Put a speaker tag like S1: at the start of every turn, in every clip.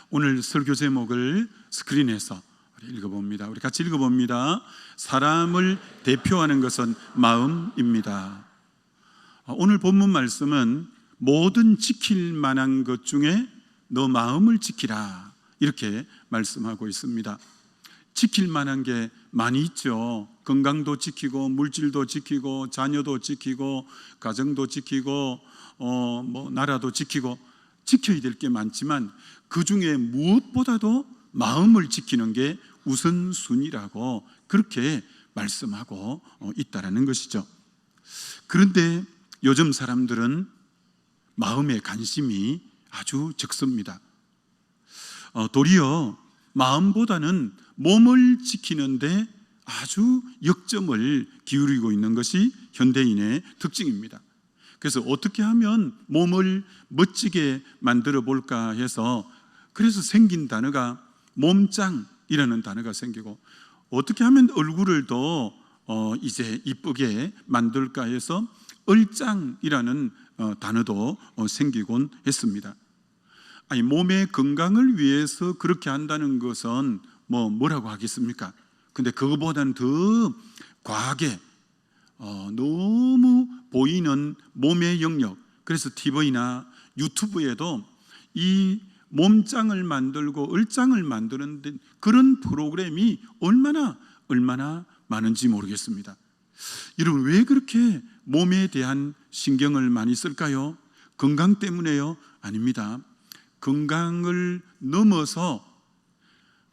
S1: 오늘 설교 제목을 스크린에서 읽어봅니다. 우리 같이 읽어봅니다. 사람을 대표하는 것은 마음입니다. 오늘 본문 말씀은 모든 지킬 만한 것 중에 너 마음을 지키라, 이렇게 말씀하고 있습니다. 지킬 만한 게 많이 있죠. 건강도 지키고, 물질도 지키고, 자녀도 지키고, 가정도 지키고, 나라도 지키고, 지켜야 될 게 많지만 그 중에 무엇보다도 마음을 지키는 게 우선순위라고 그렇게 말씀하고 있다라는 것이죠. 그런데 요즘 사람들은 마음에 관심이 아주 적습니다. 도리어 마음보다는 몸을 지키는데 아주 역점을 기울이고 있는 것이 현대인의 특징입니다. 그래서 어떻게 하면 몸을 멋지게 만들어 볼까 해서 그래서 생긴 단어가 몸짱이라는 단어가 생기고, 어떻게 하면 얼굴을 더 이제 이쁘게 만들까 해서 얼짱이라는 단어도 생기곤 했습니다. 아니, 몸의 건강을 위해서 그렇게 한다는 것은 뭐라고 하겠습니까? 근데 그거보다는 더 과하게 너무 보이는 몸의 영역, 그래서 TV나 유튜브에도 이 몸짱을 만들고 얼짱을 만드는 그런 프로그램이 얼마나 많은지 모르겠습니다. 여러분, 왜 그렇게 몸에 대한 신경을 많이 쓸까요? 건강 때문에요? 아닙니다. 건강을 넘어서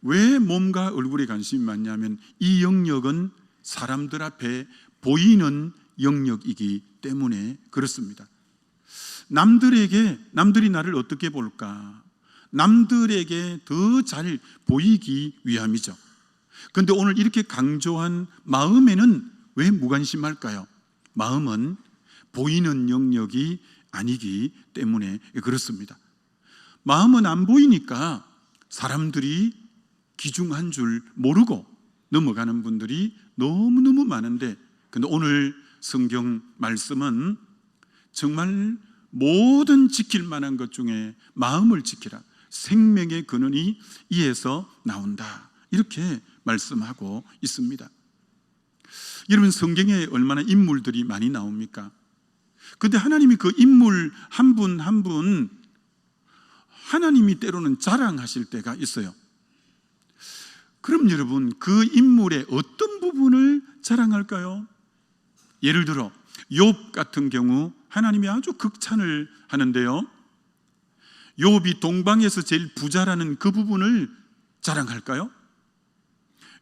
S1: 왜 몸과 얼굴에 관심이 많냐면 이 영역은 사람들 앞에 보이는 영역이기 때문에 그렇습니다. 남들이 나를 어떻게 볼까? 남들에게 더 잘 보이기 위함이죠. 그런데 오늘 이렇게 강조한 마음에는 왜 무관심할까요? 마음은 보이는 영역이 아니기 때문에 그렇습니다. 마음은 안 보이니까 사람들이 귀중한 줄 모르고 넘어가는 분들이 너무너무 많은데, 근데 오늘 성경 말씀은 정말 모든 지킬 만한 것 중에 마음을 지키라, 생명의 근원이 이에서 나온다, 이렇게 말씀하고 있습니다. 여러분, 성경에 얼마나 인물들이 많이 나옵니까? 근데 하나님이 그 인물 한 분 한 분 하나님이 때로는 자랑하실 때가 있어요. 그럼 여러분, 그 인물의 어떤 부분을 자랑할까요? 예를 들어 욥 같은 경우 하나님이 아주 극찬을 하는데요, 욥이 동방에서 제일 부자라는 그 부분을 자랑할까요?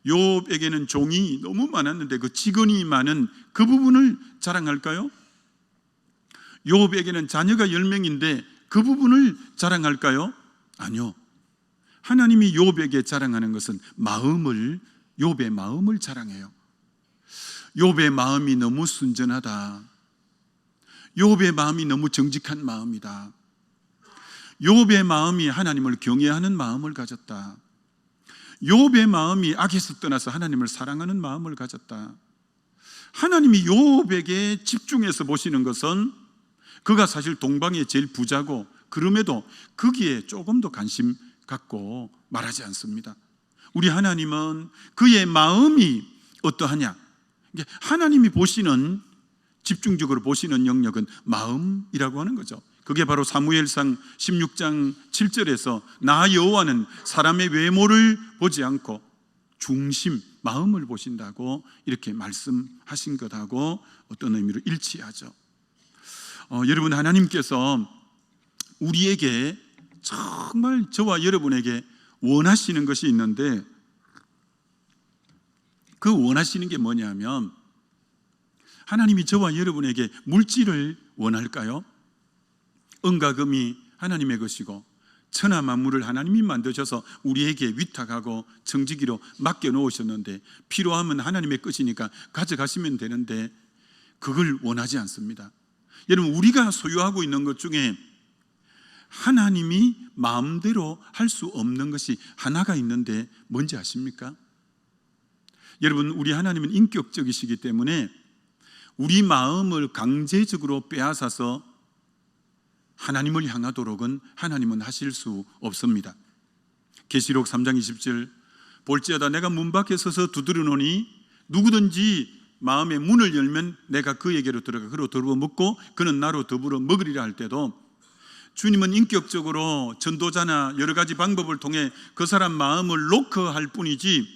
S1: 욥에게는 종이 너무 많았는데 그 직원이 많은 그 부분을 자랑할까요? 욥에게는 자녀가 10명인데 그 부분을 자랑할까요? 아니요. 하나님이 욥에게 자랑하는 것은 욥의 마음을 자랑해요. 욥의 마음이 너무 순전하다. 욥의 마음이 너무 정직한 마음이다. 욥의 마음이 하나님을 경외하는 마음을 가졌다. 욥의 마음이 악에서 떠나서 하나님을 사랑하는 마음을 가졌다. 하나님이 욥에게 집중해서 보시는 것은 그가 사실 동방의 제일 부자고, 그럼에도 거기에 조금 더 관심 갖고 말하지 않습니다. 우리 하나님은 그의 마음이 어떠하냐, 하나님이 보시는, 집중적으로 보시는 영역은 마음이라고 하는 거죠. 그게 바로 사무엘상 16장 7절에서 나 여호와는 사람의 외모를 보지 않고 중심, 마음을 보신다고 이렇게 말씀하신 것하고 어떤 의미로 일치하죠. 여러분, 하나님께서 우리에게 정말 저와 여러분에게 원하시는 것이 있는데, 그 원하시는 게 뭐냐면, 하나님이 저와 여러분에게 물질을 원할까요? 은과 금이 하나님의 것이고 천하 만물을 하나님이 만드셔서 우리에게 위탁하고 청지기로 맡겨놓으셨는데, 필요하면 하나님의 것이니까 가져가시면 되는데 그걸 원하지 않습니다. 여러분, 우리가 소유하고 있는 것 중에 하나님이 마음대로 할 수 없는 것이 하나가 있는데 뭔지 아십니까? 여러분, 우리 하나님은 인격적이시기 때문에 우리 마음을 강제적으로 빼앗아서 하나님을 향하도록은 하나님은 하실 수 없습니다. 계시록 3장 20절 볼지어다 내가 문 밖에 서서 두드리노니 누구든지 마음의 문을 열면 내가 그에게로 들어가 그로 더불어 먹고 그는 나로 더불어 먹으리라 할 때도 주님은 인격적으로 전도자나 여러 가지 방법을 통해 그 사람 마음을 노크할 뿐이지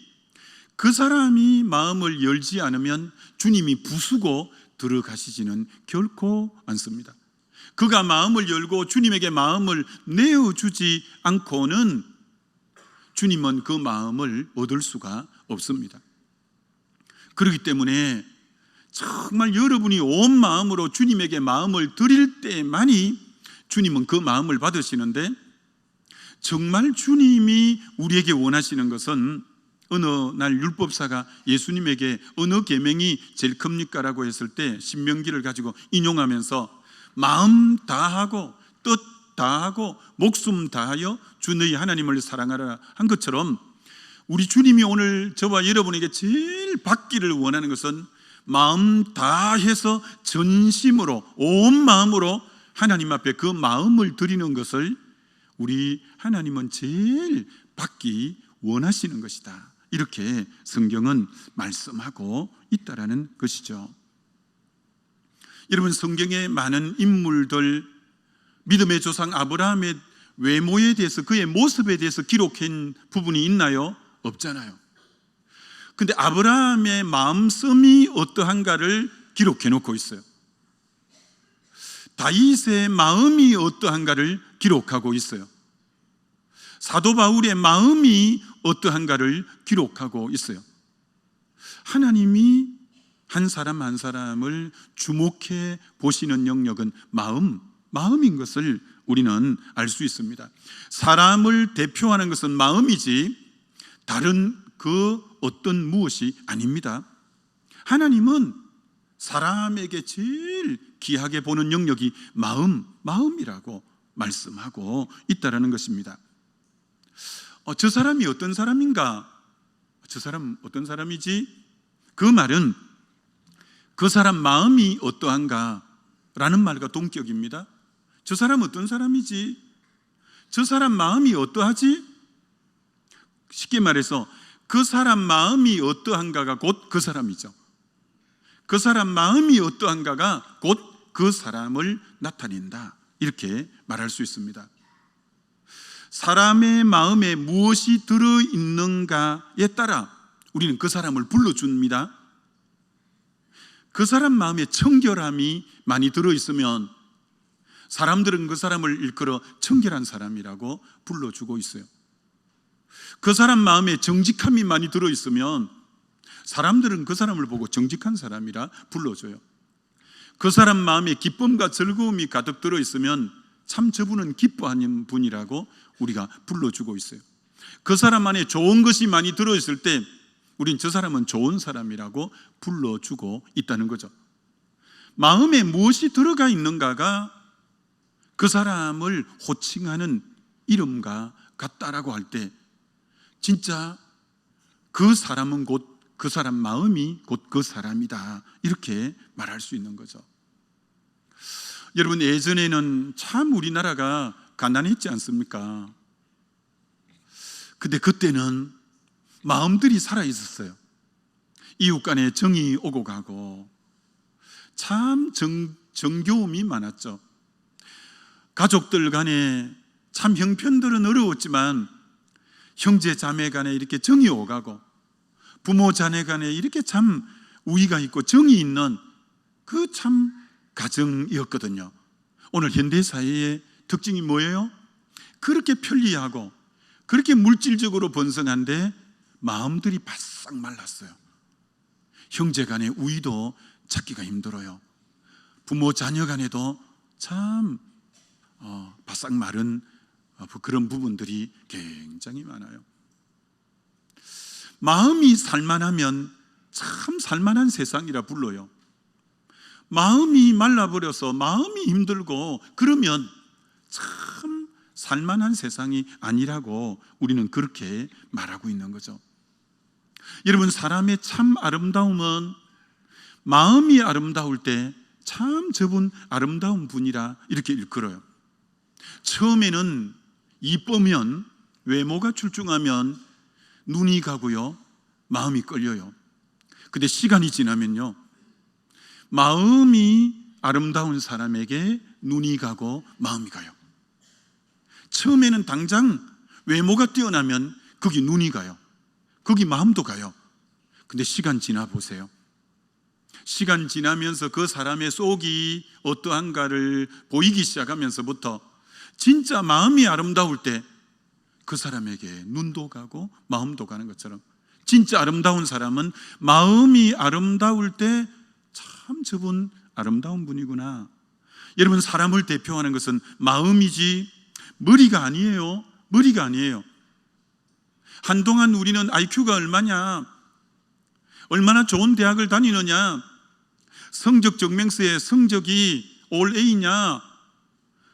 S1: 그 사람이 마음을 열지 않으면 주님이 부수고 들어가시지는 결코 않습니다. 그가 마음을 열고 주님에게 마음을 내어주지 않고는 주님은 그 마음을 얻을 수가 없습니다. 그렇기 때문에 정말 여러분이 온 마음으로 주님에게 마음을 드릴 때만이 주님은 그 마음을 받으시는데, 정말 주님이 우리에게 원하시는 것은 어느 날 율법사가 예수님에게 어느 계명이 제일 큽니까? 라고 했을 때 신명기를 가지고 인용하면서 마음 다하고 뜻 다하고 목숨 다하여 주 너희 하나님을 사랑하라 한 것처럼 우리 주님이 오늘 저와 여러분에게 제일 받기를 원하는 것은 마음 다해서 전심으로 온 마음으로 하나님 앞에 그 마음을 드리는 것을 우리 하나님은 제일 받기 원하시는 것이다. 이렇게 성경은 말씀하고 있다라는 것이죠. 여러분, 성경의 많은 인물들, 믿음의 조상 아브라함의 외모에 대해서, 그의 모습에 대해서 기록한 부분이 있나요? 없잖아요. 근데 아브라함의 마음씀이 어떠한가를 기록해 놓고 있어요. 다윗의 마음이 어떠한가를 기록하고 있어요. 사도 바울의 마음이 어떠한가를 기록하고 있어요. 하나님이 한 사람 한 사람을 주목해 보시는 영역은 마음인 것을 우리는 알 수 있습니다. 사람을 대표하는 것은 마음이지 다른 그 어떤 무엇이 아닙니다. 하나님은 사람에게 제일 귀하게 보는 영역이 마음이라고 말씀하고 있다라는 것입니다. 저 사람이 어떤 사람인가? 저 사람 어떤 사람이지? 그 말은 그 사람 마음이 어떠한가? 라는 말과 동격입니다. 저 사람 어떤 사람이지? 저 사람 마음이 어떠하지? 쉽게 말해서 그 사람 마음이 어떠한가가 곧 그 사람이죠. 그 사람 마음이 어떠한가가 곧 그 사람을 나타낸다. 이렇게 말할 수 있습니다. 사람의 마음에 무엇이 들어있는가에 따라 우리는 그 사람을 불러줍니다. 그 사람 마음에 청결함이 많이 들어있으면 사람들은 그 사람을 일컬어 청결한 사람이라고 불러주고 있어요. 그 사람 마음에 정직함이 많이 들어있으면 사람들은 그 사람을 보고 정직한 사람이라 불러줘요. 그 사람 마음에 기쁨과 즐거움이 가득 들어있으면 참 저분은 기뻐하는 분이라고 우리가 불러주고 있어요. 그 사람 안에 좋은 것이 많이 들어있을 때 우린 저 사람은 좋은 사람이라고 불러주고 있다는 거죠. 마음에 무엇이 들어가 있는가가 그 사람을 호칭하는 이름과 같다라고 할 때 진짜 그 사람은 곧 그 사람 마음이 곧 그 사람이다, 이렇게 말할 수 있는 거죠. 여러분, 예전에는 참 우리나라가 가난했지 않습니까? 근데 그때는 마음들이 살아있었어요. 이웃 간에 정이 오고 가고 참 정겨움이 많았죠. 가족들 간에 참 형편들은 어려웠지만 형제 자매 간에 이렇게 정이 오가고 부모 자녀 간에 이렇게 참 우위가 있고 정이 있는 그 참 가정이었거든요. 오늘 현대사회의 특징이 뭐예요? 그렇게 편리하고 그렇게 물질적으로 번성한데 마음들이 바싹 말랐어요. 형제 간의 우위도 찾기가 힘들어요. 부모 자녀 간에도 참 바싹 마른 그런 부분들이 굉장히 많아요. 마음이 살만하면 참 살만한 세상이라 불러요. 마음이 말라버려서 마음이 힘들고 그러면 참 살만한 세상이 아니라고 우리는 그렇게 말하고 있는 거죠. 여러분, 사람의 참 아름다움은 마음이 아름다울 때 참 저분 아름다운 분이라 이렇게 일컬어요. 처음에는 이쁘면 외모가 출중하면 눈이 가고요, 마음이 끌려요. 근데 시간이 지나면요, 마음이 아름다운 사람에게 눈이 가고 마음이 가요. 처음에는 당장 외모가 뛰어나면 거기 눈이 가요. 거기 마음도 가요. 근데 시간 지나 보세요. 시간 지나면서 그 사람의 속이 어떠한가를 보이기 시작하면서부터 진짜 마음이 아름다울 때 그 사람에게 눈도 가고 마음도 가는 것처럼, 진짜 아름다운 사람은 마음이 아름다울 때 참 저분 아름다운 분이구나. 여러분, 사람을 대표하는 것은 마음이지 머리가 아니에요. 머리가 아니에요. 한동안 우리는 IQ가 얼마냐, 얼마나 좋은 대학을 다니느냐, 성적 증명서에 성적이 올 A냐,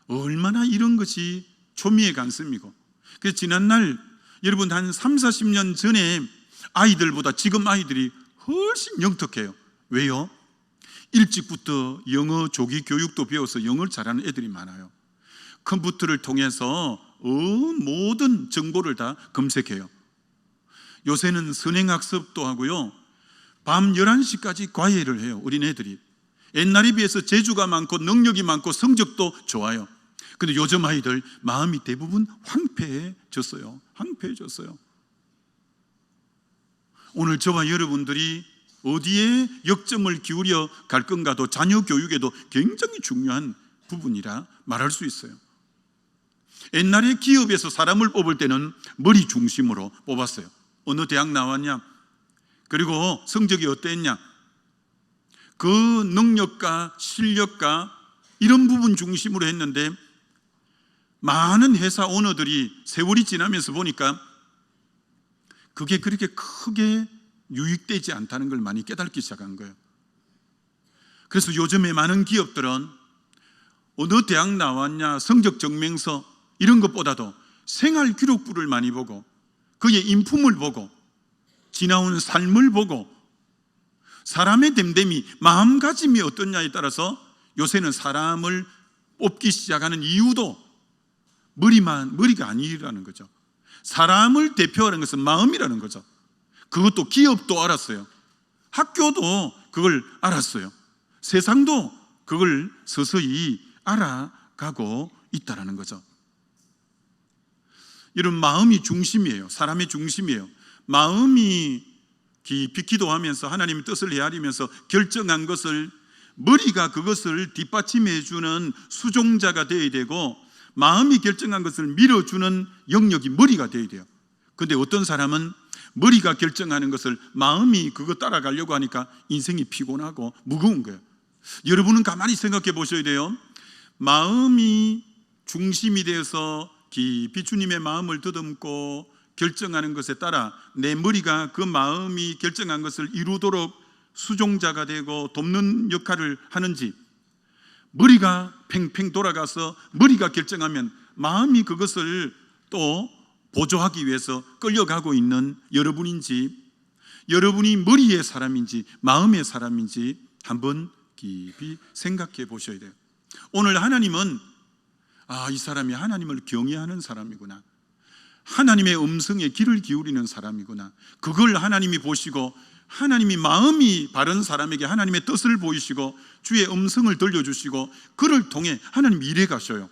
S1: 얼마나 이런 것이 초미의 관심이고, 그래서 지난날 여러분 한 3, 40년 전에 아이들보다 지금 아이들이 훨씬 영특해요. 왜요? 일찍부터 영어 조기 교육도 배워서 영어를 잘하는 애들이 많아요. 컴퓨터를 통해서 모든 정보를 다 검색해요. 요새는 선행학습도 하고요, 밤 11시까지 과외를 해요. 어린애들이 옛날에 비해서 재주가 많고 능력이 많고 성적도 좋아요. 근데 요즘 아이들 마음이 대부분 황폐해졌어요. 황폐해졌어요. 오늘 저와 여러분들이 어디에 역점을 기울여 갈 건가도 자녀 교육에도 굉장히 중요한 부분이라 말할 수 있어요. 옛날에 기업에서 사람을 뽑을 때는 머리 중심으로 뽑았어요. 어느 대학 나왔냐, 그리고 성적이 어땠냐, 그 능력과 실력과 이런 부분 중심으로 했는데, 많은 회사 오너들이 세월이 지나면서 보니까 그게 그렇게 크게 유익되지 않다는 걸 많이 깨닫기 시작한 거예요. 그래서 요즘에 많은 기업들은 어느 대학 나왔냐, 성적 증명서 이런 것보다도 생활 기록부를 많이 보고 그의 인품을 보고 지나온 삶을 보고 사람의 됨됨이, 마음가짐이 어떠냐에 따라서 요새는 사람을 뽑기 시작하는 이유도 머리가 아니라는 거죠. 사람을 대표하는 것은 마음이라는 거죠. 그것도 기업도 알았어요. 학교도 그걸 알았어요. 세상도 그걸 서서히 알아가고 있다는 거죠. 이런 마음이 중심이에요. 사람의 중심이에요. 마음이 깊이 기도하면서 하나님의 뜻을 헤아리면서 결정한 것을, 머리가 그것을 뒷받침해 주는 수종자가 되어야 되고, 마음이 결정한 것을 밀어주는 영역이 머리가 되어야 돼요. 그런데 어떤 사람은 머리가 결정하는 것을 마음이 그거 따라가려고 하니까 인생이 피곤하고 무거운 거예요. 여러분은 가만히 생각해 보셔야 돼요. 마음이 중심이 되어서 깊이 주님의 마음을 더듬고 결정하는 것에 따라 내 머리가 그 마음이 결정한 것을 이루도록 수종자가 되고 돕는 역할을 하는지, 머리가 팽팽 돌아가서 머리가 결정하면 마음이 그것을 또 보조하기 위해서 끌려가고 있는 여러분인지, 여러분이 머리의 사람인지 마음의 사람인지 한번 깊이 생각해 보셔야 돼요. 오늘 하나님은 이 사람이 하나님을 경외하는 사람이구나, 하나님의 음성에 귀를 기울이는 사람이구나, 그걸 하나님이 보시고 하나님이 마음이 바른 사람에게 하나님의 뜻을 보이시고 주의 음성을 들려주시고 그를 통해 하나님이 일해 가셔요.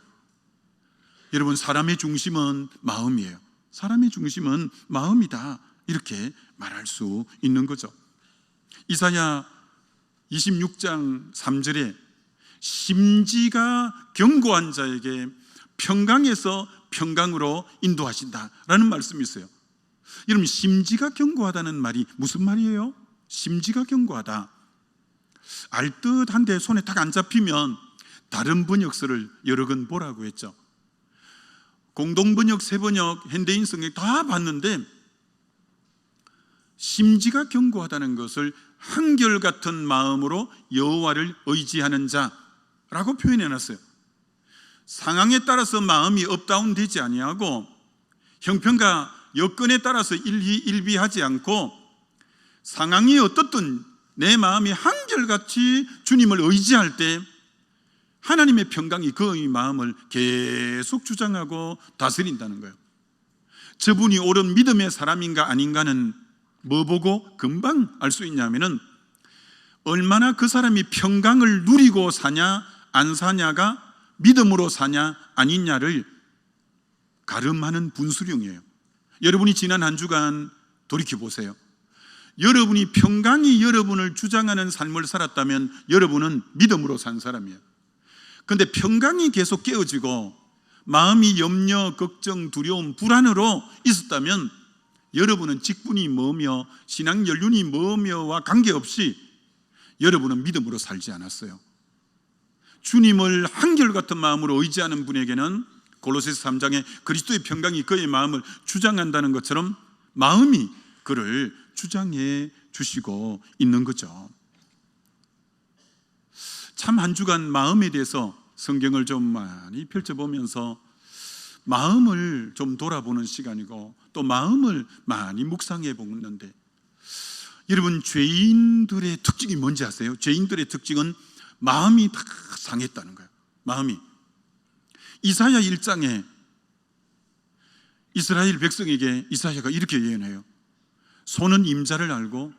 S1: 여러분, 사람의 중심은 마음이에요. 사람의 중심은 마음이다, 이렇게 말할 수 있는 거죠. 이사야 26장 3절에 심지가 견고한 자에게 평강에서 평강으로 인도하신다라는 말씀이 있어요. 여러분, 심지가 견고하다는 말이 무슨 말이에요? 심지가 견고하다, 알듯한데 손에 딱 안 잡히면 다른 번역서를 여러 권 보라고 했죠. 공동번역, 새번역, 현대인 성경 다 봤는데 심지가 견고하다는 것을 한결같은 마음으로 여호와를 의지하는 자라고 표현해놨어요. 상황에 따라서 마음이 업다운 되지 아니하고 형편과 여건에 따라서 일비하지 않고 상황이 어떻든 내 마음이 한결같이 주님을 의지할 때 하나님의 평강이 그 마음을 계속 주장하고 다스린다는 거예요. 저분이 옳은 믿음의 사람인가 아닌가는 뭐 보고 금방 알 수 있냐면은 얼마나 그 사람이 평강을 누리고 사냐 안 사냐가 믿음으로 사냐 아니냐를 가름하는 분수령이에요. 여러분이 지난 한 주간 돌이켜 보세요. 여러분이 평강이 여러분을 주장하는 삶을 살았다면 여러분은 믿음으로 산 사람이에요. 그런데 평강이 계속 깨어지고 마음이 염려, 걱정, 두려움, 불안으로 있었다면 여러분은 직분이 뭐며 신앙 연륜이 뭐며와 관계없이 여러분은 믿음으로 살지 않았어요. 주님을 한결같은 마음으로 의지하는 분에게는 골로새서 3장에 그리스도의 평강이 그의 마음을 주장한다는 것처럼 마음이 그를 주장해 주시고 있는 거죠. 참 한 주간 마음에 대해서 성경을 좀 많이 펼쳐보면서 마음을 좀 돌아보는 시간이고 또 마음을 많이 묵상해 보는데, 여러분 죄인들의 특징이 뭔지 아세요? 죄인들의 특징은 마음이 다 상했다는 거예요. 마음이. 이사야 1장에 이스라엘 백성에게 이사야가 이렇게 예언해요. 소는 임자를 알고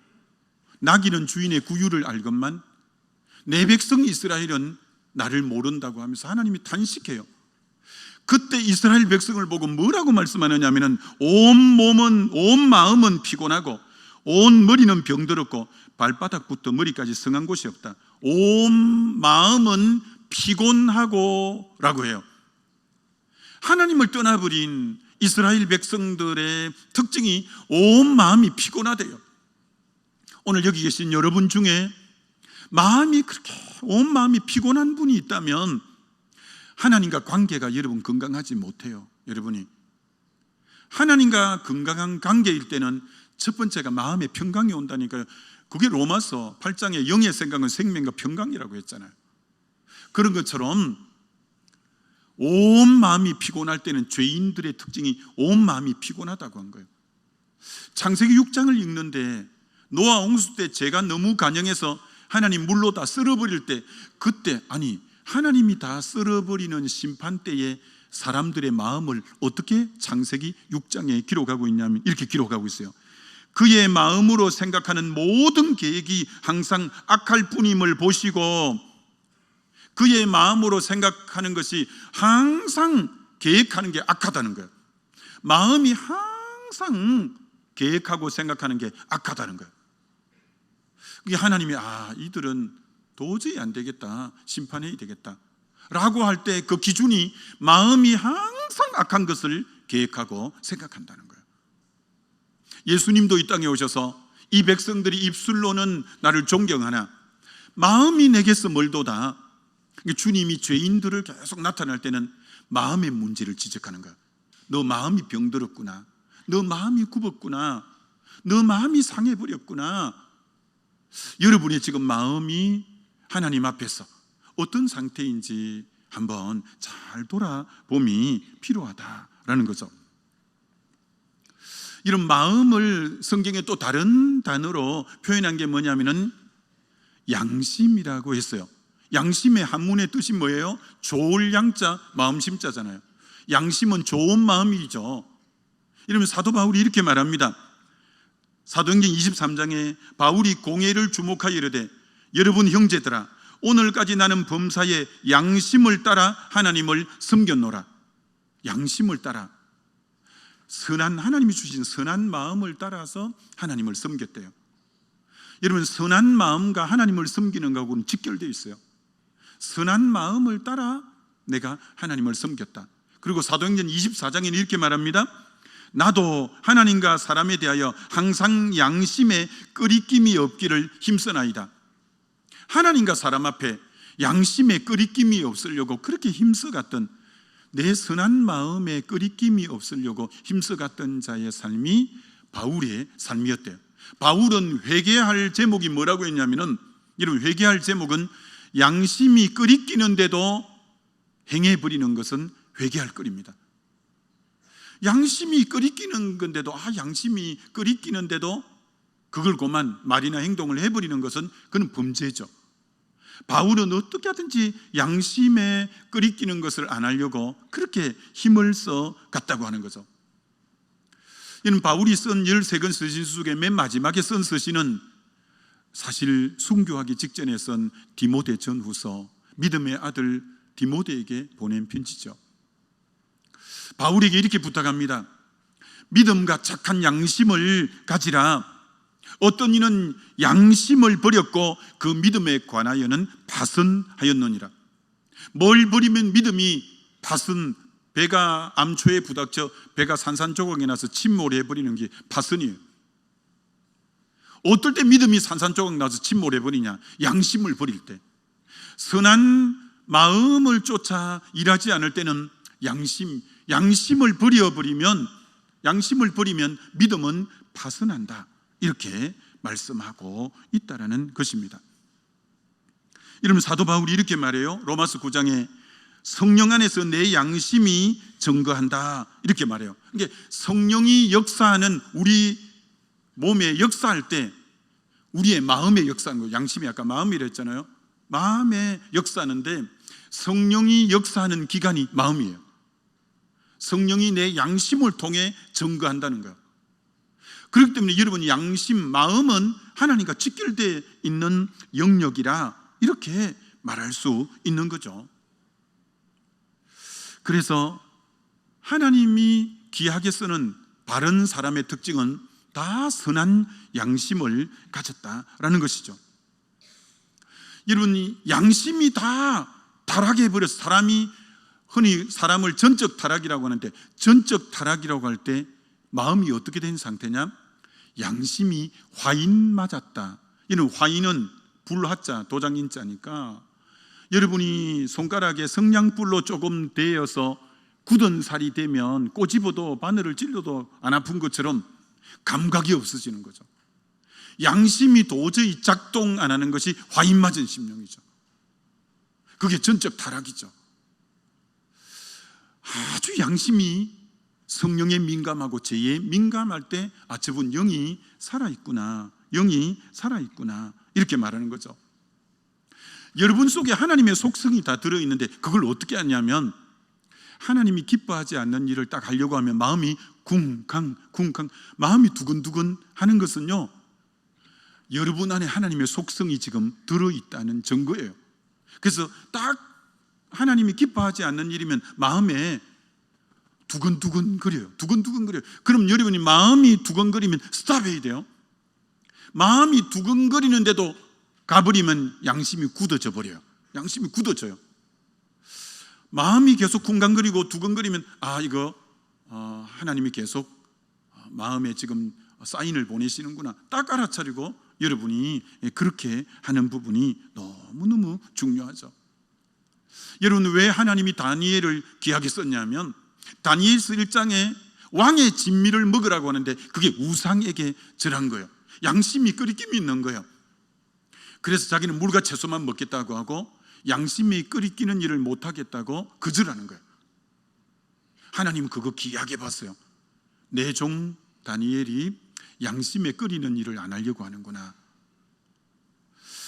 S1: 나귀는 주인의 구유를 알건만 내 백성 이스라엘은 나를 모른다고 하면서 하나님이 탄식해요. 그때 이스라엘 백성을 보고 뭐라고 말씀하느냐면 온 마음은 피곤하고 온 머리는 병들었고 발바닥부터 머리까지 성한 곳이 없다. 온 마음은 피곤하고 라고 해요. 하나님을 떠나버린 이스라엘 백성들의 특징이 온 마음이 피곤하대요. 오늘 여기 계신 여러분 중에 마음이 그렇게 온 마음이 피곤한 분이 있다면 하나님과 관계가 여러분 건강하지 못해요. 여러분이 하나님과 건강한 관계일 때는 첫 번째가 마음의 평강이 온다니까요. 그게 로마서 8장에 영의 생각은 생명과 평강이라고 했잖아요. 그런 것처럼 온 마음이 피곤할 때는 죄인들의 특징이 온 마음이 피곤하다고 한 거예요. 창세기 6장을 읽는데 노아 홍수 때 죄가 너무 간영해서 하나님 물로 다 썰어버릴 때, 그때 하나님이 다 썰어버리는 심판 때에 사람들의 마음을 어떻게 창세기 6장에 기록하고 있냐면 이렇게 기록하고 있어요. 그의 마음으로 생각하는 모든 계획이 항상 악할 뿐임을 보시고, 그의 마음으로 생각하는 것이 항상 계획하는 게 악하다는 거예요. 마음이 항상 계획하고 생각하는 게 악하다는 거예요. 그게 하나님이 이들은 도저히 안 되겠다, 심판해야 되겠다 라고 할 때 그 기준이 마음이 항상 악한 것을 계획하고 생각한다는 거예요. 예수님도 이 땅에 오셔서 이 백성들이 입술로는 나를 존경하나 마음이 내게서 멀도다. 주님이 죄인들을 계속 나타날 때는 마음의 문제를 지적하는 거예요. 너 마음이 병들었구나, 너 마음이 굽었구나, 너 마음이 상해버렸구나. 여러분의 지금 마음이 하나님 앞에서 어떤 상태인지 한번 잘 돌아봄이 필요하다라는 거죠. 이런 마음을 성경에 또 다른 단어로 표현한 게 뭐냐면은 양심이라고 했어요. 양심의 한문의 뜻이 뭐예요? 좋을 양자, 마음심자잖아요. 양심은 좋은 마음이죠. 이러면 사도 바울이 이렇게 말합니다. 사도행전 23장에 바울이 공회를 주목하여 이르되 여러분 형제들아, 오늘까지 나는 범사에 양심을 따라 하나님을 섬겼노라. 양심을 따라, 선한, 하나님이 주신 선한 마음을 따라서 하나님을 섬겼대요. 여러분, 선한 마음과 하나님을 섬기는 것하고는 직결되어 있어요. 선한 마음을 따라 내가 하나님을 섬겼다. 그리고 사도행전 24장에는 이렇게 말합니다. 나도 하나님과 사람에 대하여 항상 양심에 끄리낌이 없기를 힘쓰나이다. 하나님과 사람 앞에 양심에 끄리낌이 없으려고 그렇게 힘써갔던, 내 선한 마음에 끄리낌이 없으려고 힘써갔던 자의 삶이 바울의 삶이었대요. 바울은 회개할 제목이 뭐라고 했냐면은, 여러분, 회개할 제목은 양심이 끄리끼는데도 행해버리는 것은 회개할 거리입니다. 양심이 끄리끼는 건데도, 양심이 끄리끼는데도 그걸 고만 말이나 행동을 해버리는 것은 그건 범죄죠. 바울은 어떻게 하든지 양심에 끄리끼는 것을 안 하려고 그렇게 힘을 써 갔다고 하는 거죠. 이는 바울이 쓴 13권 서신 중에 맨 마지막에 쓴 서신은 사실 순교하기 직전에 쓴 디모데 전후서, 믿음의 아들 디모데에게 보낸 편지죠. 바울에게 이렇게 부탁합니다. 믿음과 착한 양심을 가지라. 어떤 이는 양심을 버렸고 그 믿음에 관하여는 파선하였느니라. 뭘 버리면 믿음이 파선, 배가 암초에 부닥쳐 배가 산산조각이 나서 침몰해버리는 게 파선이에요. 어떨 때 믿음이 산산조각 나서 침몰해버리냐? 양심을 버릴 때. 선한 마음을 쫓아 일하지 않을 때는 양심을 버리면 믿음은 파선한다, 이렇게 말씀하고 있다라는 것입니다. 이러면 사도 바울이 이렇게 말해요. 로마서 9장에 성령 안에서 내 양심이 증거한다, 이렇게 말해요. 그러니까 성령이 역사하는, 우리 몸에 역사할 때 우리의 마음에 역사하는 거예요. 양심이 아까 마음이라 했잖아요. 마음에 역사하는데 성령이 역사하는 기관이 마음이에요. 성령이 내 양심을 통해 증거한다는 거예요. 그렇기 때문에 여러분, 양심, 마음은 하나님과 직결되어 있는 영역이라 이렇게 말할 수 있는 거죠. 그래서 하나님이 귀하게 쓰는 바른 사람의 특징은 다 선한 양심을 가졌다라는 것이죠. 여러분, 양심이 다 타락해 버려서 흔히 사람을 전적 타락이라고 하는데, 전적 타락이라고 할 때 마음이 어떻게 된 상태냐? 양심이 화인 맞았다. 이는 화인은 불화자, 도장인자니까 여러분이 손가락에 성냥불로 조금 데여서 굳은 살이 되면 꼬집어도 바늘을 찔러도 안 아픈 것처럼 감각이 없어지는 거죠. 양심이 도저히 작동 안 하는 것이 화인 맞은 심령이죠. 그게 전적 타락이죠. 아주 양심이 성령에 민감하고 죄에 민감할 때, 아, 저분 영이 살아있구나, 이렇게 말하는 거죠. 여러분 속에 하나님의 속성이 다 들어있는데 그걸 어떻게 하냐면, 하나님이 기뻐하지 않는 일을 딱 하려고 하면 마음이 쿵쾅 마음이 두근두근 하는 것은요, 여러분 안에 하나님의 속성이 지금 들어있다는 증거예요. 그래서 딱 하나님이 기뻐하지 않는 일이면 마음에 두근두근거려요. 그럼 여러분이 마음이 두근거리면 스탑해야 돼요. 마음이 두근거리는데도 가버리면 양심이 굳어져 버려요. 양심이 굳어져요. 마음이 계속 쿵쾅거리고 두근거리면, 이거 하나님이 계속 마음에 지금 사인을 보내시는구나, 딱 알아차리고 여러분이 그렇게 하는 부분이 너무너무 중요하죠. 여러분, 왜 하나님이 다니엘을 귀하게 썼냐면, 다니엘서 1장에 왕의 진미를 먹으라고 하는데 그게 우상에게 절한 거예요. 양심이 끄리낌이 있는 거예요. 그래서 자기는 물과 채소만 먹겠다고 하고 양심이 끄리끼는 일을 못하겠다고 거절하는 거예요. 하나님은 그거 귀하게 봤어요. 내 종 다니엘이 양심에 끄리는 일을 안 하려고 하는구나.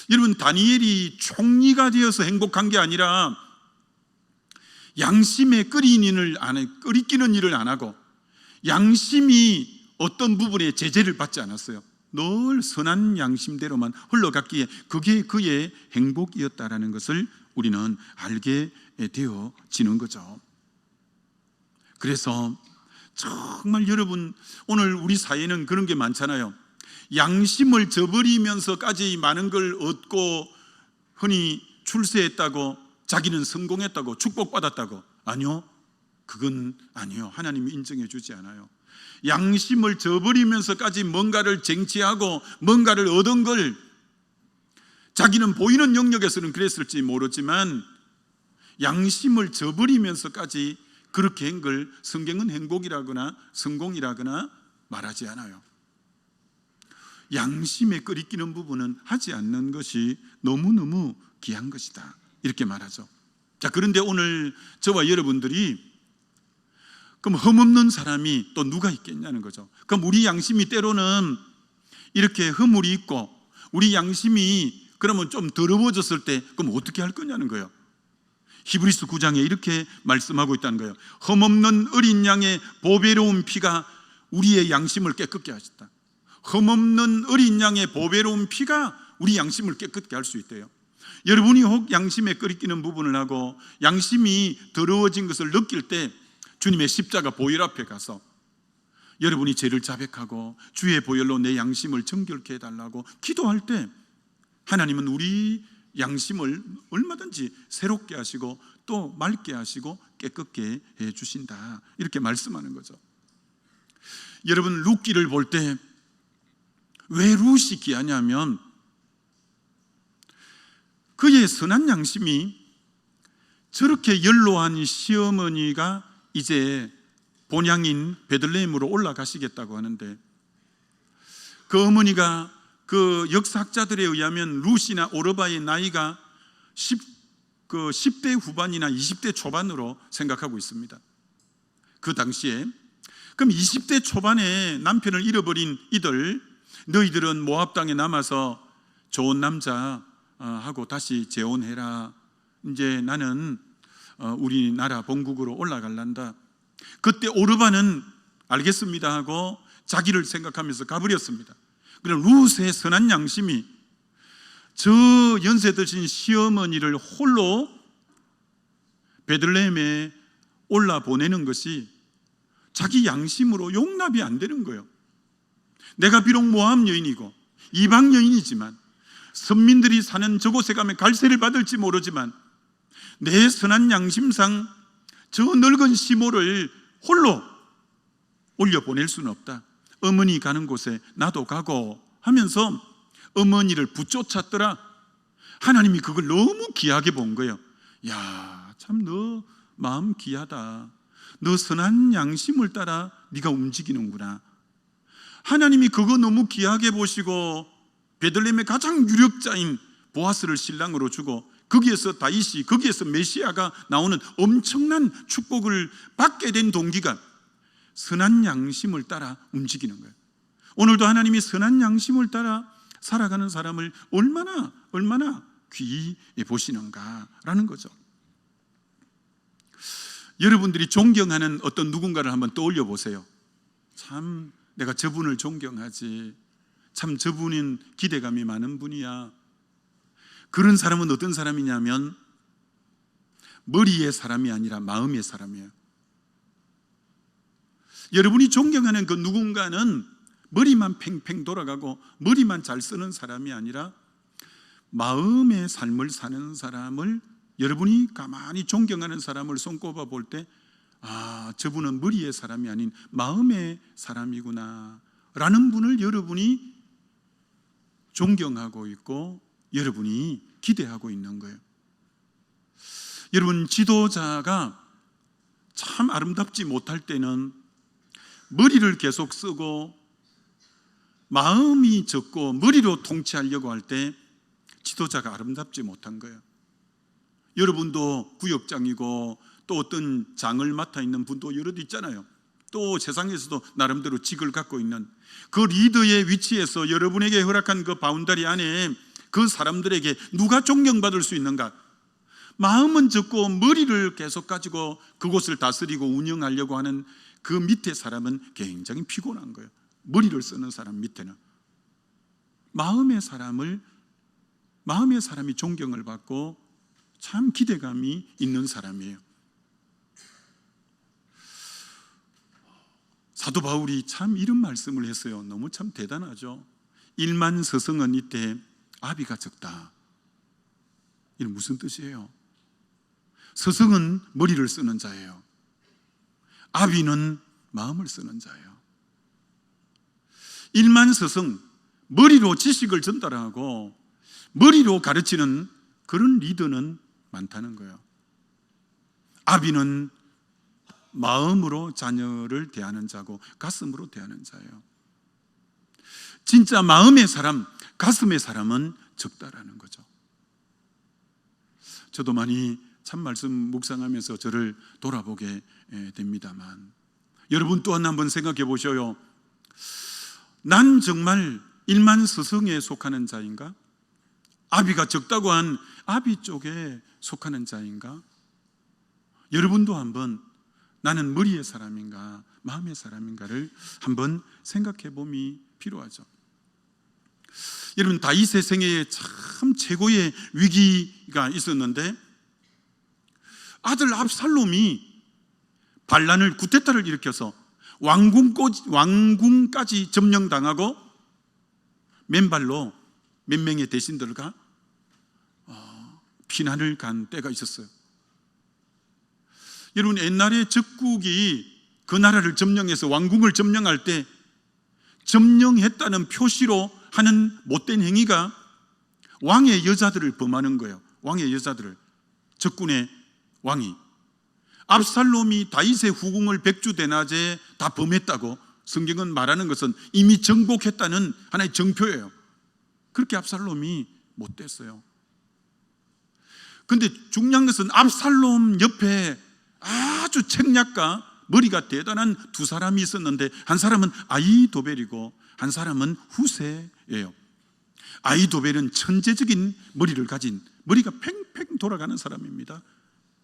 S1: 여러분, 다니엘이 총리가 되어서 행복한 게 아니라 양심에 끄리끼는 일을 안 하고 양심이 어떤 부분에 제재를 받지 않았어요. 늘 선한 양심대로만 흘러갔기에 그게 그의 행복이었다라는 것을 우리는 알게 되어지는 거죠. 그래서 정말 여러분, 오늘 우리 사회는 그런 게 많잖아요. 양심을 저버리면서까지 많은 걸 얻고 흔히 출세했다고, 자기는 성공했다고, 축복받았다고. 아니요, 그건 아니요. 하나님이 인정해 주지 않아요. 양심을 저버리면서까지 뭔가를 쟁취하고 뭔가를 얻은 걸, 자기는 보이는 영역에서는 그랬을지 모르지만 양심을 저버리면서까지 그렇게 한 걸 성경은 행복이라거나 성공이라거나 말하지 않아요. 양심에 끄리끼는 부분은 하지 않는 것이 너무너무 귀한 것이다, 이렇게 말하죠. 자, 그런데 오늘 저와 여러분들이, 그럼 흠없는 사람이 또 누가 있겠냐는 거죠. 그럼 우리 양심이 때로는 이렇게 허물이 있고 우리 양심이 그러면 좀 더러워졌을 때 그럼 어떻게 할 거냐는 거예요. 히브리서 9장에 이렇게 말씀하고 있다는 거예요. 흠없는 어린 양의 보배로운 피가 우리의 양심을 깨끗게 하셨다. 흠없는 어린 양의 보배로운 피가 우리 양심을 깨끗게 할 수 있대요. 여러분이 혹 양심에 끓이끼는 부분을 하고 양심이 더러워진 것을 느낄 때 주님의 십자가 보혈 앞에 가서 여러분이 죄를 자백하고 주의 보혈로 내 양심을 정결케 해달라고 기도할 때 하나님은 우리 양심을 얼마든지 새롭게 하시고 또 맑게 하시고 깨끗게 해주신다, 이렇게 말씀하는 거죠. 여러분, 룻기를 볼 때 왜 룻이 귀하냐면 그의 선한 양심이, 저렇게 연로한 시어머니가 이제 본향인 베들레헴으로 올라가시겠다고 하는데, 그 어머니가 그 역사학자들에 의하면 룻이나 오르바의 나이가 10대 후반이나 20대 초반으로 생각하고 있습니다. 그 당시에. 그럼 20대 초반에 남편을 잃어버린 이들, 너희들은 모압 땅에 남아서 좋은 남자하고 다시 재혼해라. 이제 나는 우리나라 본국으로 올라갈란다. 그때 오르바는 알겠습니다 하고 자기를 생각하면서 가버렸습니다. 그럼 룻의 선한 양심이 저 연세 드신 시어머니를 홀로 베들레헴에 올라 보내는 것이 자기 양심으로 용납이 안 되는 거예요. 내가 비록 모압 여인이고 이방 여인이지만, 선민들이 사는 저곳에 가면 갈세를 받을지 모르지만, 내 선한 양심상 저 늙은 시모를 홀로 올려보낼 수는 없다. 어머니 가는 곳에 나도 가고 하면서 어머니를 붙쫓았더라. 하나님이 그걸 너무 귀하게 본 거예요. 야, 참 너 마음 귀하다. 너 선한 양심을 따라 네가 움직이는구나. 하나님이 그거 너무 귀하게 보시고 베들레헴의 가장 유력자인 보아스를 신랑으로 주고, 거기에서 다윗이, 거기에서 메시아가 나오는 엄청난 축복을 받게 된 동기가 선한 양심을 따라 움직이는 거예요. 오늘도 하나님이 선한 양심을 따라 살아가는 사람을 얼마나 귀히 보시는가라는 거죠. 여러분들이 존경하는 어떤 누군가를 한번 떠올려 보세요. 참 내가 저분을 존경하지, 참 저분은 기대감이 많은 분이야. 그런 사람은 어떤 사람이냐면 머리의 사람이 아니라 마음의 사람이에요. 여러분이 존경하는 그 누군가는 머리만 팽팽 돌아가고 머리만 잘 쓰는 사람이 아니라 마음의 삶을 사는 사람을, 여러분이 가만히 존경하는 사람을 손꼽아 볼 때, 아, 저분은 머리의 사람이 아닌 마음의 사람이구나 라는 분을 여러분이 존경하고 있고 여러분이 기대하고 있는 거예요. 여러분, 지도자가 참 아름답지 못할 때는 머리를 계속 쓰고 마음이 적고 머리로 통치하려고 할 때 지도자가 아름답지 못한 거예요. 여러분도 구역장이고 또 어떤 장을 맡아 있는 분도 여럿 있잖아요. 또 세상에서도 나름대로 직을 갖고 있는 그 리더의 위치에서 여러분에게 허락한 그 바운다리 안에 그 사람들에게 누가 존경받을 수 있는가? 마음은 적고 머리를 계속 가지고 그곳을 다스리고 운영하려고 하는 그 밑에 사람은 굉장히 피곤한 거예요. 머리를 쓰는 사람 밑에는 마음의 사람이 존경을 받고 참 기대감이 있는 사람이에요. 사도 바울이 참 이런 말씀을 했어요. 너무 참 대단하죠. 일만 서성은 이때 아비가 적다. 이건 무슨 뜻이에요? 서성은 머리를 쓰는 자예요. 아비는 마음을 쓰는 자예요. 일만서성, 머리로 지식을 전달하고 머리로 가르치는 그런 리더는 많다는 거예요. 아비는 마음으로 자녀를 대하는 자고 가슴으로 대하는 자예요. 진짜 마음의 사람, 가슴의 사람은 적다라는 거죠. 저도 많이 참 말씀 묵상하면서 저를 돌아보게 됩니다만, 여러분 또한 한번 생각해 보셔요. 난 정말 일만서성에 속하는 자인가? 아비가 적다고 한 아비 쪽에 속하는 자인가? 여러분도 한번 나는 머리의 사람인가 마음의 사람인가를 한번 생각해 봄이 필요하죠. 여러분, 다윗의 생애에 참 최고의 위기가 있었는데 아들 압살롬이 반란을 쿠데타를 일으켜서 왕궁까지 점령당하고 맨발로 몇 명의 대신들과 피난을 간 때가 있었어요. 여러분, 옛날에 적국이 그 나라를 점령해서 왕궁을 점령할 때 점령했다는 표시로 하는 못된 행위가 왕의 여자들을 범하는 거예요. 왕의 여자들을, 적군의 왕이. 압살롬이 다윗의 후궁을 백주대낮에 다 범했다고 성경은 말하는 것은 이미 정복했다는 하나의 정표예요. 그렇게 압살롬이 못됐어요. 그런데 중요한 것은 압살롬 옆에 아주 책략가, 머리가 대단한 두 사람이 있었는데 한 사람은 아히도벨이고 한 사람은 후세예요. 아히도벨은 천재적인 머리를 가진, 머리가 팽팽 돌아가는 사람입니다.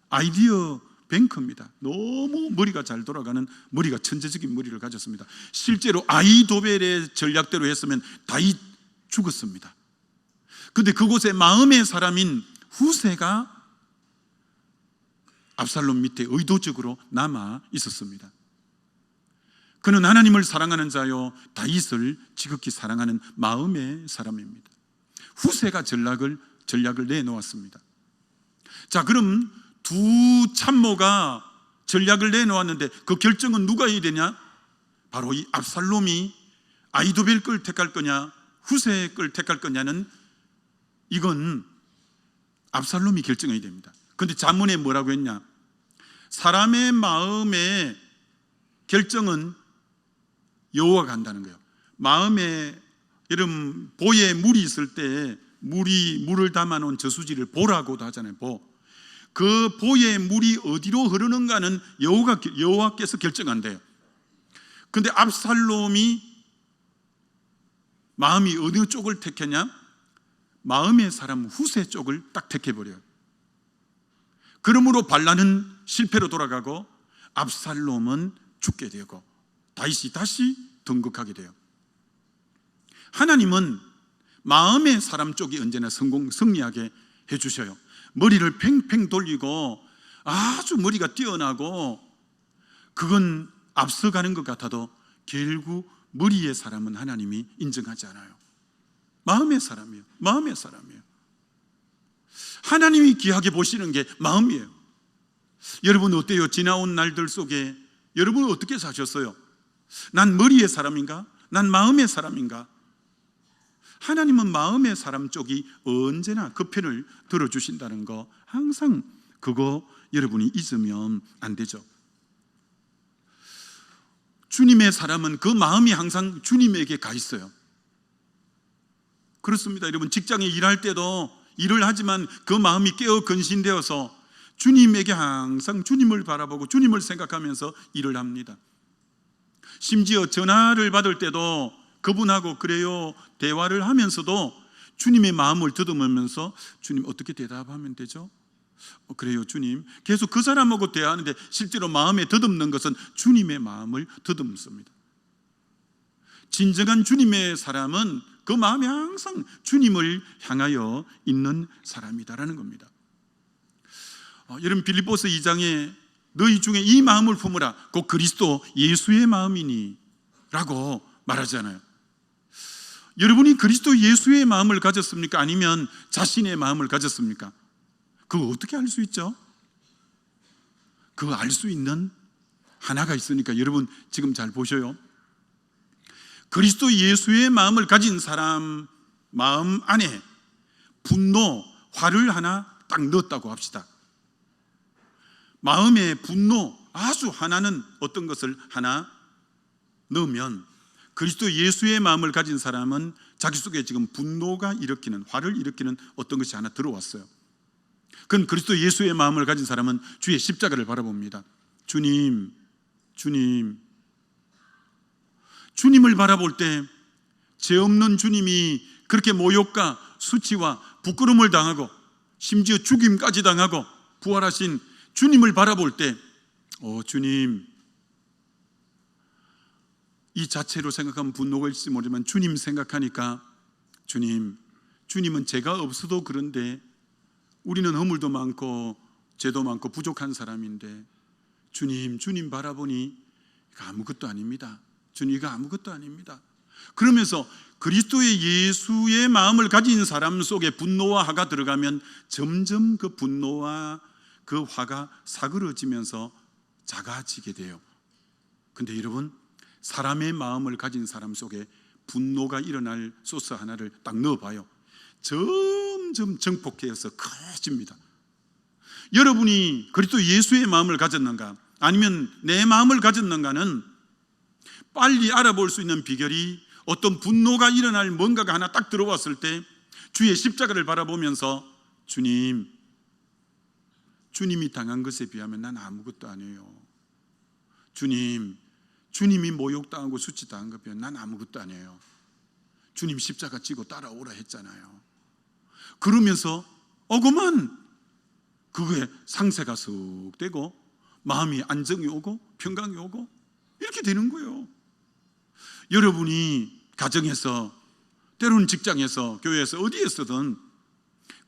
S1: 아이디어 뱅크입니다. 너무 머리가 잘 돌아가는, 머리가 천재적인 머리를 가졌습니다. 실제로 아히도벨의 전략대로 했으면 다윗 죽었습니다. 그런데 그곳에 마음의 사람인 후세가 압살롬 밑에 의도적으로 남아 있었습니다. 그는 하나님을 사랑하는 자요 다윗을 지극히 사랑하는 마음의 사람입니다. 후세가 전략을 내놓았습니다. 자, 그럼 두 참모가 전략을 내놓았는데 그 결정은 누가 해야 되냐? 바로 이 압살롬이 아히도벨 걸 택할 거냐 후세 걸 택할 거냐는 이건 압살롬이 결정해야 됩니다. 그런데 잠언에 뭐라고 했냐? 사람의 마음의 결정은 여호와가 한다는 거예요. 마음에, 여러분, 보에 물이 있을 때 물을 담아놓은 저수지를 보라고도 하잖아요. 그 보에 물이 어디로 흐르는가는 여호와께서 결정한대요. 그런데 압살롬이 마음이 어느 쪽을 택했냐? 마음의 사람 후세 쪽을 딱 택해버려요. 그러므로 반란은 실패로 돌아가고 압살롬은 죽게 되고 다윗이 다시 등극하게 돼요. 하나님은 마음의 사람 쪽이 언제나 승리하게 해주셔요. 머리를 팽팽 돌리고 아주 머리가 뛰어나고 그건 앞서가는 것 같아도 결국 머리의 사람은 하나님이 인정하지 않아요. 마음의 사람이에요. 마음의 사람이에요. 하나님이 귀하게 보시는 게 마음이에요. 여러분 어때요? 지나온 날들 속에 여러분은 어떻게 사셨어요? 난 머리의 사람인가? 난 마음의 사람인가? 하나님은 마음의 사람 쪽이 언제나 그 편을 들어주신다는 거, 항상 그거 여러분이 잊으면 안 되죠. 주님의 사람은 그 마음이 항상 주님에게 가 있어요. 그렇습니다. 여러분, 직장에 일할 때도 일을 하지만 그 마음이 깨어 근신되어서 주님에게 항상 주님을 바라보고 주님을 생각하면서 일을 합니다. 심지어 전화를 받을 때도 그분하고 그래요 대화를 하면서도 주님의 마음을 더듬으면서 주님 어떻게 대답하면 되죠? 그래요 주님. 계속 그 사람하고 대화하는데 실제로 마음에 더듬는 것은 주님의 마음을 더듬습니다. 진정한 주님의 사람은 그 마음이 항상 주님을 향하여 있는 사람이다라는 겁니다. 여러분, 빌립보서 2장에 너희 중에 이 마음을 품으라 곧 그리스도 예수의 마음이니 라고 말하잖아요. 여러분이 그리스도 예수의 마음을 가졌습니까? 아니면 자신의 마음을 가졌습니까? 그거 어떻게 알 수 있죠? 그거 알 수 있는 하나가 있으니까 여러분 지금 잘 보셔요. 그리스도 예수의 마음을 가진 사람 마음 안에 분노, 화를 하나 딱 넣었다고 합시다. 마음에 분노, 아주 하나는 어떤 것을 하나 넣으면 그리스도 예수의 마음을 가진 사람은 자기 속에 지금 분노가 일으키는, 화를 일으키는 어떤 것이 하나 들어왔어요. 그건 그리스도 예수의 마음을 가진 사람은 주의 십자가를 바라봅니다. 주님을 바라볼 때 죄 없는 주님이 그렇게 모욕과 수치와 부끄러움을 당하고 심지어 죽임까지 당하고 부활하신 주님을 바라볼 때 주님, 이 자체로 생각하면 분노가 있을지 모르지만 주님 생각하니까 주님은 죄가 없어도 그런데 우리는 허물도 많고 죄도 많고 부족한 사람인데 주님 바라보니 이거 아무것도 아닙니다. 주님, 이거 아무것도 아닙니다. 그러면서 그리스도의 예수의 마음을 가진 사람 속에 분노와 화가 들어가면 점점 그 분노와 그 화가 사그러지면서 작아지게 돼요. 근데 여러분, 사람의 마음을 가진 사람 속에 분노가 일어날 소스 하나를 딱 넣어봐요. 점점 증폭해서 커집니다. 여러분이 그리스도 예수의 마음을 가졌는가 아니면 내 마음을 가졌는가는 빨리 알아볼 수 있는 비결이 어떤 분노가 일어날 뭔가가 하나 딱 들어왔을 때 주의 십자가를 바라보면서 주님이 당한 것에 비하면 난 아무것도 아니에요. 주님이 모욕당하고 수치당한 것에 비하면 난 아무것도 아니에요. 주님 십자가 지고 따라오라 했잖아요. 그러면서 그만 그거에 상세가 쑥 되고 마음이 안정이 오고 평강이 오고 이렇게 되는 거예요. 여러분이 가정에서, 때로는 직장에서, 교회에서, 어디에서든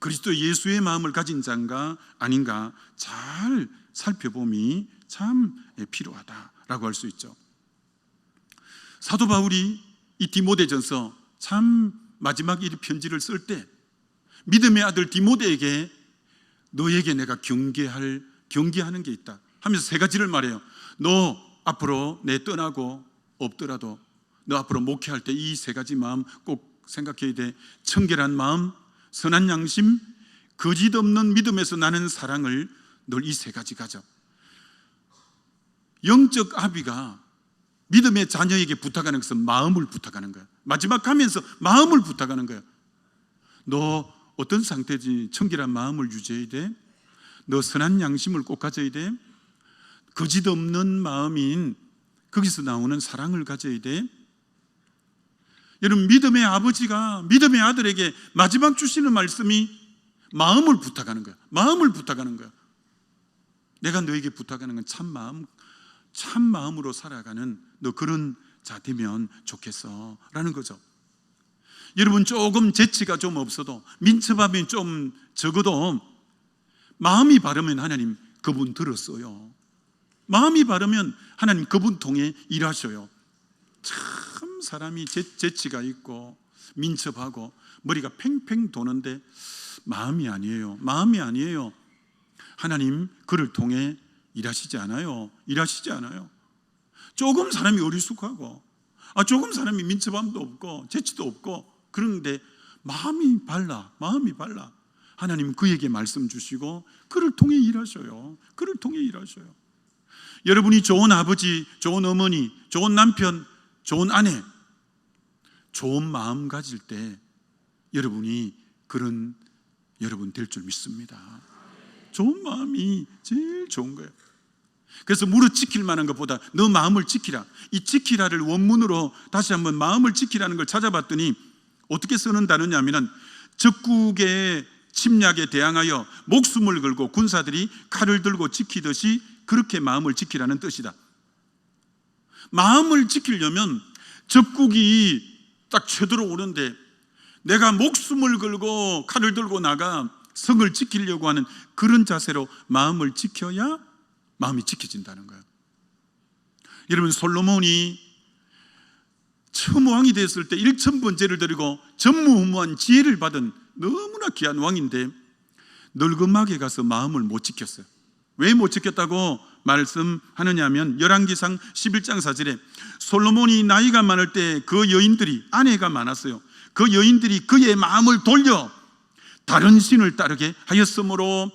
S1: 그리스도 예수의 마음을 가진 자인가 아닌가 잘 살펴봄이 참 필요하다라고 할 수 있죠. 사도 바울이 이 디모데전서 참 마지막 이 편지를 쓸 때 믿음의 아들 디모데에게 너에게 내가 경계하는 게 있다 하면서 세 가지를 말해요. 너 앞으로 내 떠나고 없더라도 너 앞으로 목회할 때 이 세 가지 마음 꼭 생각해야 돼. 청결한 마음, 선한 양심, 거짓 없는 믿음에서 나는 사랑을 늘 이 세 가지 가져. 영적 아비가 믿음의 자녀에게 부탁하는 것은 마음을 부탁하는 거야. 마지막 가면서 마음을 부탁하는 거야. 너 어떤 상태지? 청결한 마음을 유지해야 돼. 너 선한 양심을 꼭 가져야 돼. 거짓 없는 마음인 거기서 나오는 사랑을 가져야 돼. 여러분, 믿음의 아버지가 믿음의 아들에게 마지막 주시는 말씀이 마음을 부탁하는 거야. 마음을 부탁하는 거야. 내가 너에게 부탁하는 건 참 마음으로 살아가는 너 그런 자 되면 좋겠어 라는 거죠. 여러분, 조금 재치가 좀 없어도 민첩함이 좀 적어도 마음이 바르면 하나님 그분 들었어요. 마음이 바르면 하나님 그분 통해 일하셔요. 참 사람이 재치가 있고 민첩하고 머리가 팽팽 도는데 마음이 아니에요. 하나님 그를 통해 일하시지 않아요. 조금 사람이 어리숙하고 조금 사람이 민첩함도 없고 재치도 없고 그런데 마음이 발라 하나님 그에게 말씀 주시고 그를 통해 일하셔요. 여러분이 좋은 아버지, 좋은 어머니, 좋은 남편, 좋은 아내, 좋은 마음 가질 때 여러분이 그런 여러분 될 줄 믿습니다. 좋은 마음이 제일 좋은 거예요. 그래서 무릇 지킬 만한 것보다 너 마음을 지키라. 이 지키라를 원문으로 다시 한번 마음을 지키라는 걸 찾아봤더니 어떻게 쓰는 단어냐면은 적국의 침략에 대항하여 목숨을 걸고 군사들이 칼을 들고 지키듯이 그렇게 마음을 지키라는 뜻이다. 마음을 지키려면 적국이 딱 쳐들어오는데 내가 목숨을 걸고 칼을 들고 나가 성을 지키려고 하는 그런 자세로 마음을 지켜야 마음이 지켜진다는 거예요. 여러분, 솔로몬이 처음 왕이 됐을 때 1000번제를 드리고 전무후무한 지혜를 받은 너무나 귀한 왕인데 늙음하게 가서 마음을 못 지켰어요. 왜 못 지켰다고 말씀하느냐 하면 열왕기상 11장 4절에 솔로몬이 나이가 많을 때 그 여인들이, 아내가 많았어요. 그 여인들이 그의 마음을 돌려 다른 신을 따르게 하였으므로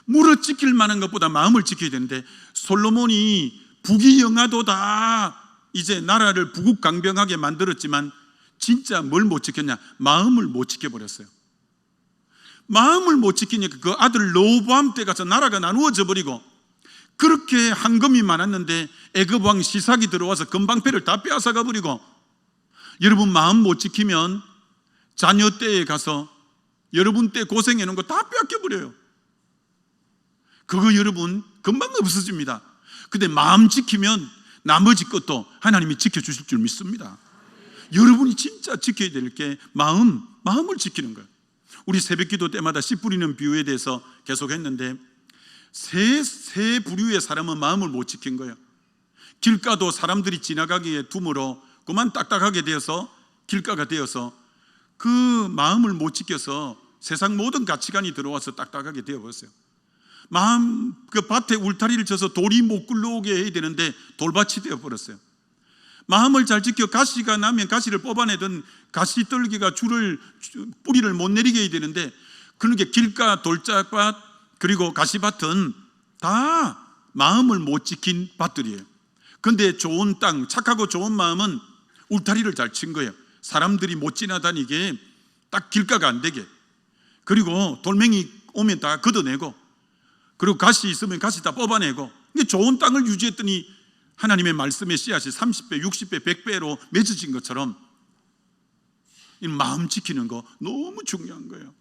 S1: 무릇 지킬 만한 것보다 마음을 지켜야 되는데 솔로몬이 부귀영화도다 이제 나라를 부국강병하게 만들었지만 진짜 뭘 못 지켰냐? 마음을 못 지켜버렸어요. 마음을 못 지키니까 그 아들 르호보암 때 가서 나라가 나누어져 버리고 그렇게 황금이 많았는데 애굽 왕 시삭이 들어와서 금방패를 다 빼앗아가 버리고 여러분 마음 못 지키면 자녀 때에 가서 여러분 때 고생해 놓은 거 다 빼앗겨 버려요. 그거 여러분 금방 없어집니다. 근데 마음 지키면 나머지 것도 하나님이 지켜주실 줄 믿습니다. 여러분이 진짜 지켜야 될 게 마음을 지키는 거예요. 우리 새벽기도 때마다 씨 뿌리는 비유에 대해서 계속 했는데 세 부류의 사람은 마음을 못 지킨 거예요. 길가도 사람들이 지나가기에 둠으로 그만 딱딱하게 되어서 길가가 되어서 그 마음을 못 지켜서 세상 모든 가치관이 들어와서 딱딱하게 되어버렸어요. 그 밭에 울타리를 쳐서 돌이 못 굴러오게 해야 되는데 돌밭이 되어버렸어요. 마음을 잘 지켜 가시가 나면 가시를 뽑아내던 가시떨기가 뿌리를 못 내리게 해야 되는데, 그런 게 길가, 돌짝밭 그리고 가시밭은 다 마음을 못 지킨 밭들이에요. 그런데 좋은 땅, 착하고 좋은 마음은 울타리를 잘 친 거예요. 사람들이 못 지나다니게 딱 길가가 안 되게. 그리고 돌멩이 오면 다 걷어내고, 그리고 가시 있으면 가시 다 뽑아내고. 좋은 땅을 유지했더니 하나님의 말씀의 씨앗이 30배, 60배, 100배로 맺어진 것처럼 이 마음 지키는 거 너무 중요한 거예요.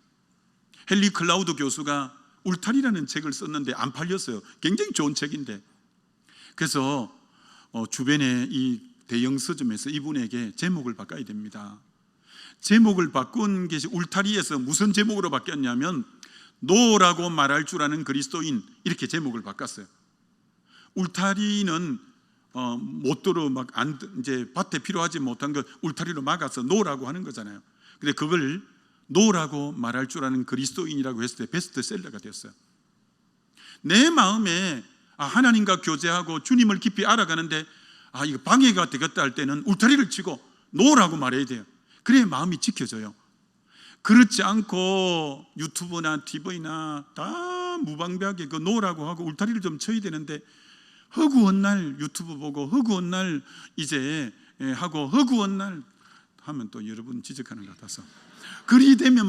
S1: 헨리 클라우드 교수가 울타리라는 책을 썼는데 안 팔렸어요. 굉장히 좋은 책인데. 그래서 주변에 이 대형 서점에서 이분에게 제목을 바꿔야 됩니다. 제목을 바꾼 것이 울타리에서 무슨 제목으로 바뀌었냐면 노라고 말할 줄 아는 그리스도인, 이렇게 제목을 바꿨어요. 울타리는 못도로 이제 밭에 필요하지 못한 걸 울타리로 막아서 노라고 하는 거잖아요. 근데 그걸 노라고 말할 줄 아는 그리스도인이라고 했을 때 베스트셀러가 됐어요. 내 마음에 하나님과 교제하고 주님을 깊이 알아가는데 이거 방해가 되겠다 할 때는 울타리를 치고 노라고 말해야 돼요. 그래야 마음이 지켜져요. 그렇지 않고 유튜브나 TV나 다 무방비하게 그 노라고 하고 울타리를 좀 쳐야 되는데, 허구한 날 유튜브 보고 허구한 날 이제 하고 허구한 날 하면 또 여러분 지적하는 것 같아서, 그리 되면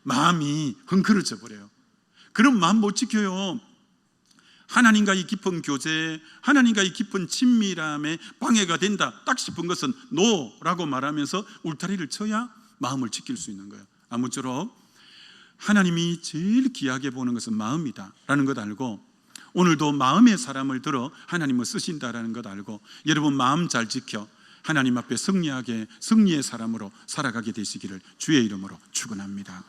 S1: 마음이 헝클어져 버려요. 그럼 마음 못 지켜요. 하나님과의 깊은 교제, 하나님과의 깊은 친밀함에 방해가 된다 딱 싶은 것은 노라고 말하면서 울타리를 쳐야 마음을 지킬 수 있는 거예요. 아무쪼록 하나님이 제일 귀하게 보는 것은 마음이다 라는 것 알고, 오늘도 마음의 사람을 들어 하나님을 쓰신다라는 것 알고, 여러분 마음 잘 지켜 하나님 앞에 승리의 사람으로 살아가게 되시기를 주의 이름으로 축원합니다.